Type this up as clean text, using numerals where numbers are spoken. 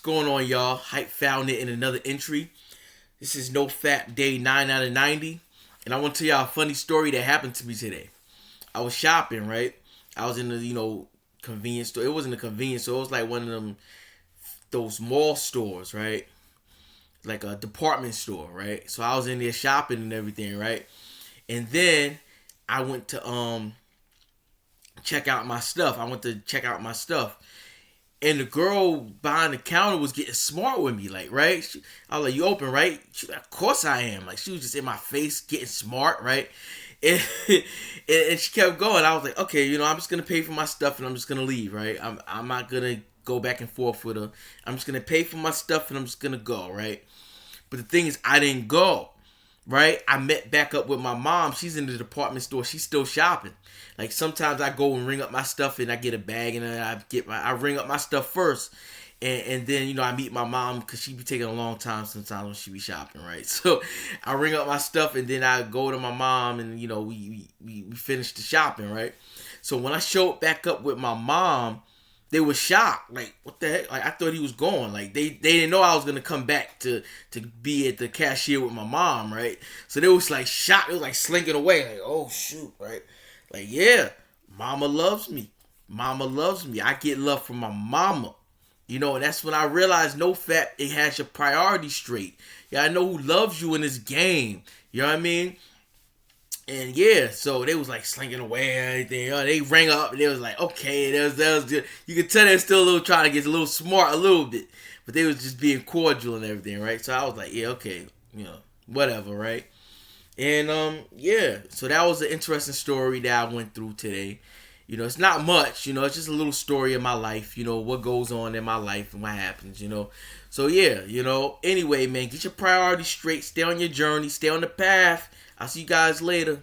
going on, y'all? Hype found it in another entry. This is No Fap Day 9 out of 90. And I want to tell y'all a funny story that happened to me today. I was shopping, right? I was in the, convenience store. It wasn't a convenience store. It was like one of those mall stores, right? Like a department store, right? So I was in there shopping and everything, right? And then I went to check out my stuff. And the girl behind the counter was getting smart with me, like, right? I was like, "You open, right?" She, "Of course I am." Like, she was just in my face, getting smart, right? And, and she kept going. I was like, "Okay, I'm just gonna pay for my stuff and I'm just gonna leave, right? I'm not gonna go back and forth with her. I'm just gonna pay for my stuff and I'm just gonna go, right?" But the thing is, I didn't go. Right? I met back up with my mom. She's in the department store. She's still shopping. Like sometimes I go and ring up my stuff and I get a bag and then I ring up my stuff first. And then, I meet my mom because she be taking a long time sometimes when she be shopping, right? So I ring up my stuff and then I go to my mom and, we finish the shopping, right? So when I showed back up with my mom, they were shocked. Like, what the heck? Like, I thought he was gone. Like, they didn't know I was gonna come back to be at the cashier with my mom, right? So they was like shocked. They was like slinking away. Like, oh shoot, right? Like, yeah, mama loves me. Mama loves me. I get love from my mama. And that's when I realized no fap, it has your priorities straight. Yeah, I know who loves you in this game. You know what I mean? And yeah, so they was like slinking away and everything. They rang up and they was like, okay, that was good. You could tell they're still a little trying to get a little smart a little bit. But they was just being cordial and everything, right? So I was like, yeah, okay, whatever, right? And yeah, so that was an interesting story that I went through today. It's not much, it's just a little story of my life, what goes on in my life and what happens. So yeah, anyway, man, get your priorities straight, stay on your journey, stay on the path. I'll see you guys later.